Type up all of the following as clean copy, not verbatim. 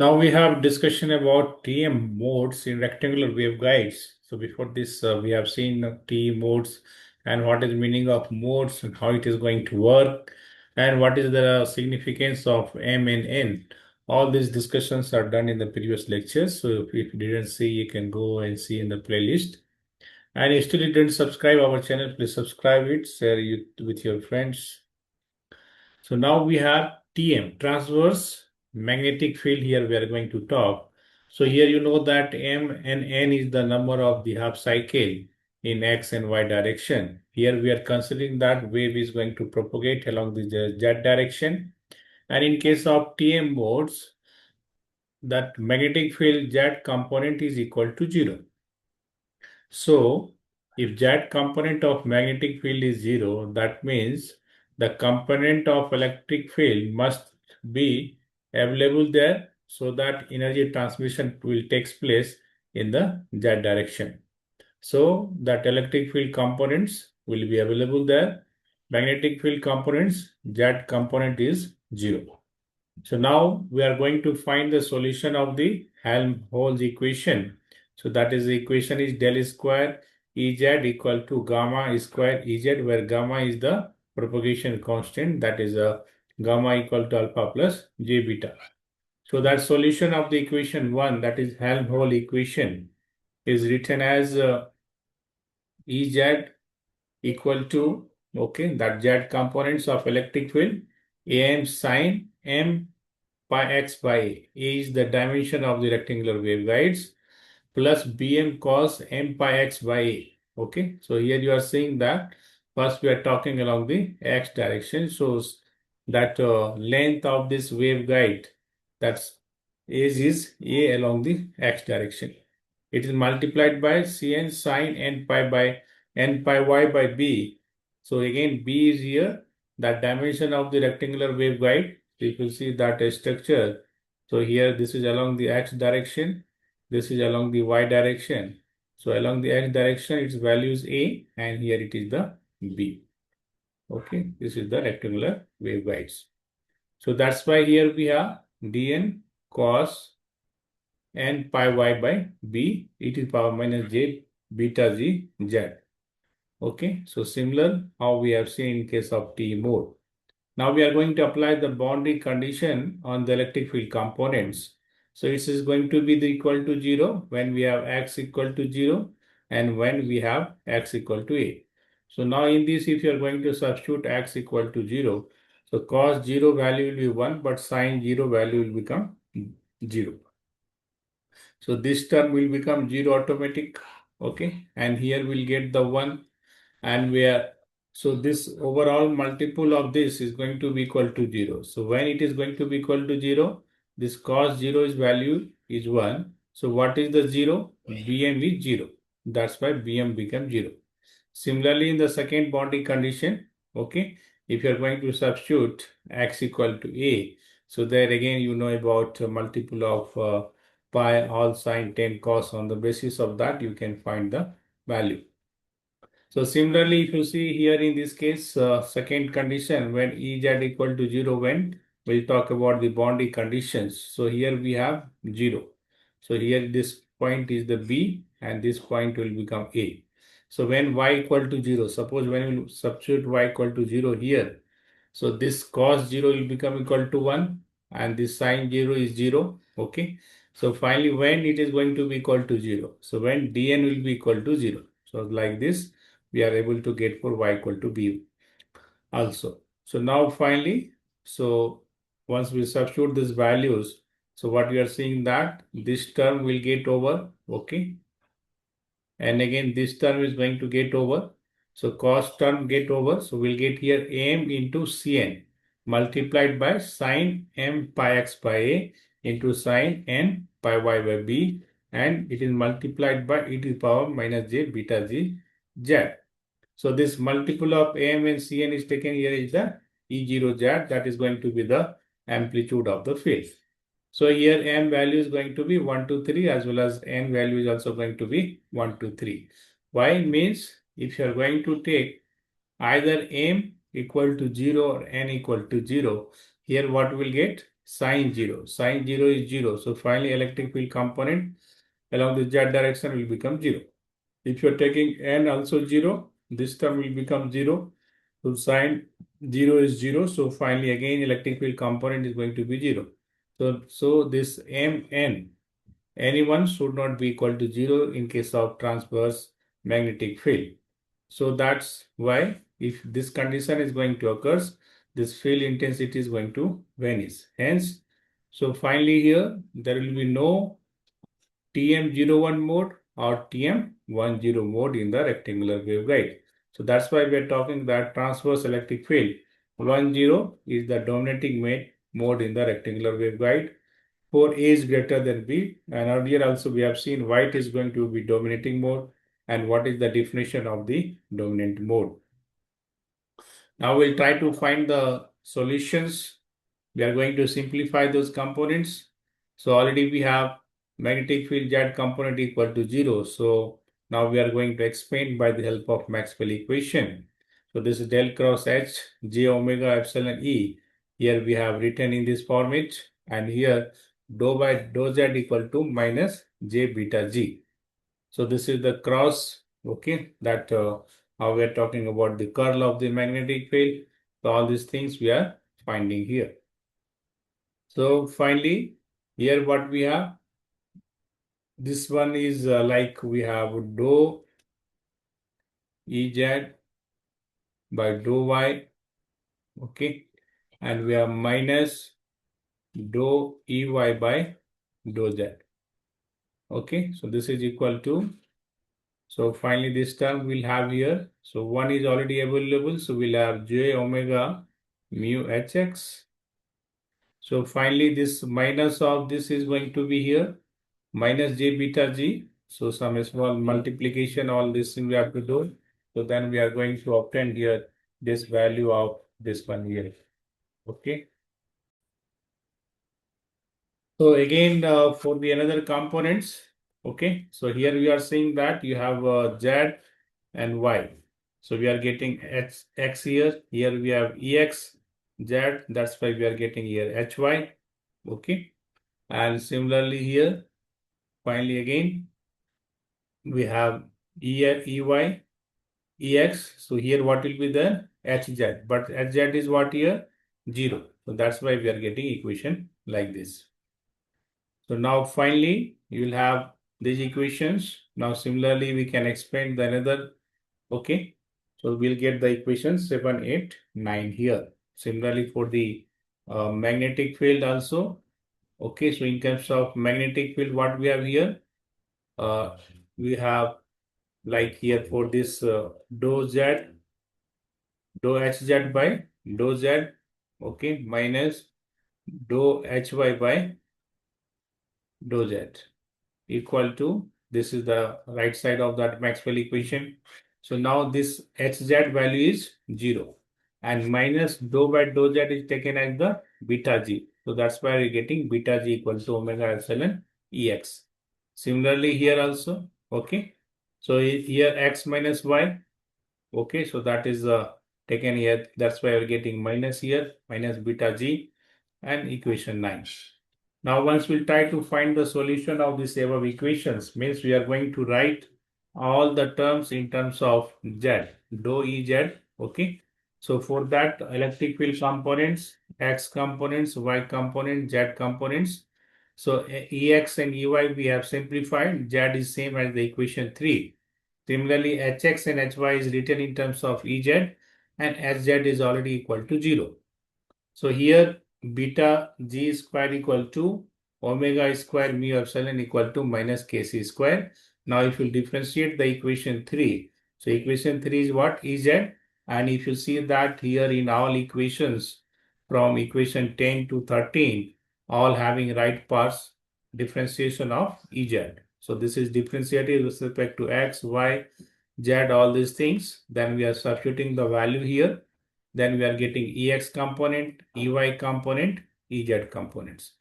Now we have discussion about TM modes in rectangular waveguides. So before this, we have seen T modes and what is meaning of modes and how it is going to work and what is the significance of M and N. All these discussions are done in the previous lectures. So if you didn't see, you can go and see in the playlist. And if still you didn't subscribe our channel, please subscribe it, share it with your friends. So now we have TM, transverse magnetic field. Here we are going to talk. So here you know that M and N is the number of the half cycle in X and Y direction. Here we are considering that wave is going to propagate along the Z direction. And in case of TM modes, that magnetic field Z component is equal to 0. So if Z component of magnetic field is 0, that means the component of electric field must be available there so that energy transmission will take place in the Z direction. So that electric field components will be available there. Magnetic field components, Z component is 0. So now we are going to find the solution of the Helmholtz equation. So that is the equation is del square Ez equal to gamma square Ez, where gamma is the propagation constant, that is gamma equal to alpha plus j beta. So that solution of the equation 1, that is Helmholtz equation, is written as Ez equal to, okay, that Z components of electric field, Am sine m pi x by A. A is the dimension of the rectangular waveguides, plus Bm cos m pi x by A. Okay, so here you are seeing that first we are talking along the x direction, shows that length of this waveguide, that's is A along the x direction. It is multiplied by Cn sine n pi by n pi y by B. So again B is here, that dimension of the rectangular waveguide. So you will see that structure. So here this is along the x direction, this is along the y direction. So along the x direction its value is A and here it is the B. Okay, this is the rectangular waveguides. So that's why here we have dn cos n pi y by B e to the power minus j beta z z. Okay, so similar how we have seen in case of T mode. Now we are going to apply the boundary condition on the electric field components. So it is going to be the equal to 0 when we have x equal to 0 and when we have x equal to A. So now in this, if you are going to substitute x equal to 0, so cos 0 value will be 1, but sin 0 value will become 0. So this term will become 0 automatic. Okay, and here we'll get the 1, and we are, so this overall multiple of this is going to be equal to 0. So when it is going to be equal to 0, this cos 0 is value is 1. So what is the 0? Bm is 0. That's why Bm becomes 0. Similarly, in the second boundary condition, okay, if you are going to substitute x equal to A, so there again you know about multiple of pi all sine 10 cos. On the basis of that you can find the value. So similarly, if you see here in this case, second condition, when Ez equal to 0, when we'll talk about the boundary conditions. So here we have 0. So here this point is the B and this point will become A. So when y equal to 0, suppose when we substitute y equal to 0 here, so this cos 0 will become equal to 1 and this sine 0 is 0. Okay. So finally, when it is going to be equal to 0, so when dn will be equal to 0. So like this, we are able to get for y equal to b also. So now finally, so once we substitute these values, so what we are seeing that this term will get over, okay, and again this term is going to get over. So cos term get over, so we'll get here m into cn multiplied by sine m pi x by a into sine n pi y by b, and it is multiplied by e to the power minus j beta z z. So this multiple of am and cn is taken here is the E0 z, that is going to be the amplitude of the field. So here m value is going to be 1, 2, 3 as well as n value is also going to be 1, 2, 3. Why? Means if you are going to take either m equal to 0 or n equal to 0, here what we'll get? sine 0. Sine 0 is 0. So finally electric field component along the z direction will become 0. If you're taking n also 0, this term will become 0. So sine 0 is 0. So finally again electric field component is going to be 0. So this Mn, anyone should not be equal to 0 in case of transverse magnetic field. So that's why if this condition is going to occur, this field intensity is going to vanish. Hence, so finally here there will be no TM01 mode or TM10 mode in the rectangular waveguide. So that's why we are talking that transverse electric field 10 is the dominating mode in the rectangular waveguide. For A is greater than B, and earlier also we have seen white is going to be dominating mode, and what is the definition of the dominant mode. Now we'll try to find the solutions. We are going to simplify those components. So already we have magnetic field Z component equal to 0. So now we are going to expand by the help of Maxwell equation. So this is del cross H J omega epsilon E. Here we have written in this format, and here dou by dou Z equal to minus J beta G. So this is the cross, okay, that how we are talking about the curl of the magnetic field. So all these things we are finding here. So finally, here what we have, this one is like we have dou Ez by dou Y, okay, and we have minus dou Ey by dou Z, okay. So this is equal to, so finally this term we'll have here. So one is already available, so we'll have J omega mu Hx. So finally this minus of this is going to be here, minus J beta G. So some small multiplication, all this thing we have to do. So then we are going to obtain here this value of this one here. Okay. So again, for the another components, okay. So here we are seeing that you have Z and Y. So we are getting X here. Here we have EX, Z. That's why we are getting here HY. Okay. And similarly here, finally again, we have EY, EX. So here what will be the HZ? But HZ is what here? 0. So that's why we are getting equation like this. So now finally you will have these equations. Now similarly we can expand the another. Okay. So we'll get the equation 7, 8, 9 here. Similarly for the magnetic field also. Okay. So in terms of magnetic field, what we have here? We have like here for this dou Z, dou Hz by dou Z, okay, minus dou Hy by dou Z equal to, this is the right side of that Maxwell equation. So now this Hz value is 0 and minus dou by dou Z is taken as the beta G. So that's why we're getting beta G equals to omega epsilon Ex. Similarly here also, okay. So here X minus Y, okay. So that is taken here. That's why we're getting minus here, minus beta G and equation 9. Now, once we try to find the solution of these above equations, means we are going to write all the terms in terms of Z, dou Ez, okay. So for that, electric field components, X components, Y components, Z components. So Ex and Ey we have simplified. Z is same as the equation 3. Similarly, Hx and Hy is written in terms of Ez and Hz is already equal to 0. So here beta G square equal to omega square mu epsilon equal to minus Kc square. Now if you differentiate the equation 3, so equation 3 is what? Ez, and if you see that here in all equations from equation 10 to 13, all having right parts, differentiation of Ez. So this is differentiated with respect to X, Y, Z, all these things. Then we are substituting the value here. Then we are getting Ex component, Ey component, Ez components.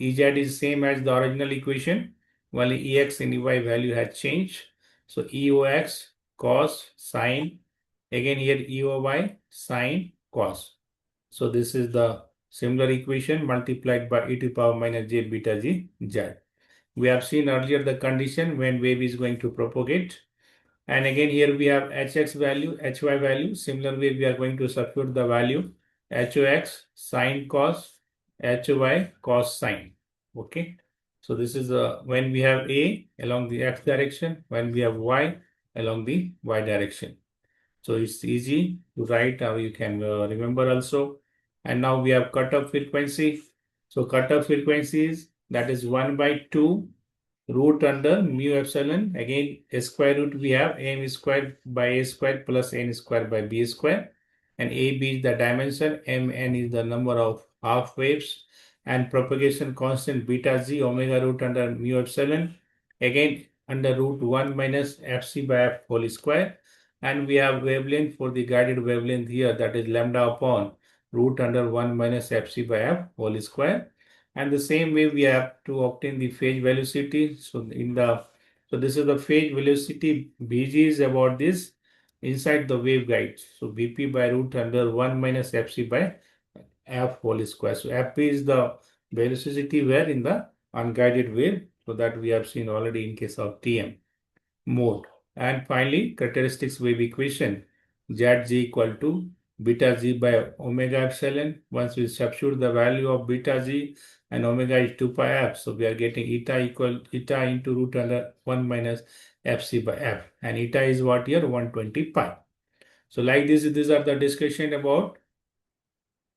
Ez is same as the original equation, while Ex and Ey value has changed. So Eox cos sine, again here Eoy sine cos. So this is the similar equation multiplied by e to the power minus j beta g z. We have seen earlier the condition when wave is going to propagate. And again, here we have hx value, hy value. Similar way, we are going to substitute the value hox sine cos, hy cos sine. Okay. So this is when we have a along the x direction, when we have y along the y direction. So it's easy to write, you can remember also. And now we have cutoff frequency. So cutoff frequencies, that is 1 by 2 root under mu epsilon. Again, a square root we have m squared by a squared plus n squared by b squared. And ab is the dimension, mn is the number of half waves, and propagation constant beta z omega root under mu epsilon. Again, under root 1 minus fc by f whole square. And we have wavelength for the guided wavelength here, that is lambda upon root under 1 minus fc by f whole square. And the same way we have to obtain the phase velocity. So this is the phase velocity. Bg is about this inside the waveguide. So Bp by root under 1 minus Fc by f whole square. So Fp is the velocity where in the unguided wave. So that we have seen already in case of TM mode. And finally, characteristics wave equation Z equal to beta z by omega epsilon. Once we substitute the value of beta z and omega is 2 pi f, so we are getting eta equal eta into root under 1 minus fc by f, and eta is what here, 120 pi. So like this, these are the discussion about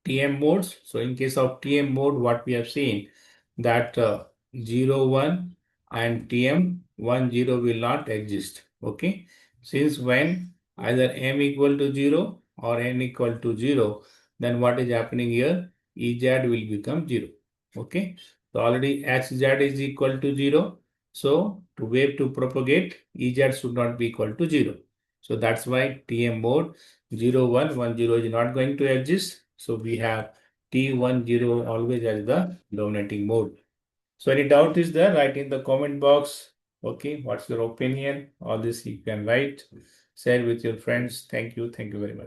TM modes. So in case of TM mode, what we have seen that 0, 1 and TM 1, 0 will not exist. Okay. Since when either m equal to 0 or n equal to 0, then what is happening here? Ez will become 0. Okay. So already hz is equal to 0. So to wave to propagate, Ez should not be equal to 0. So that's why TM mode 0, 1, 1, 0 is not going to exist. So we have T10 always as the dominating mode. So any doubt is there? Write in the comment box. Okay, what's your opinion? All this you can write. Share with your friends. Thank you. Thank you very much.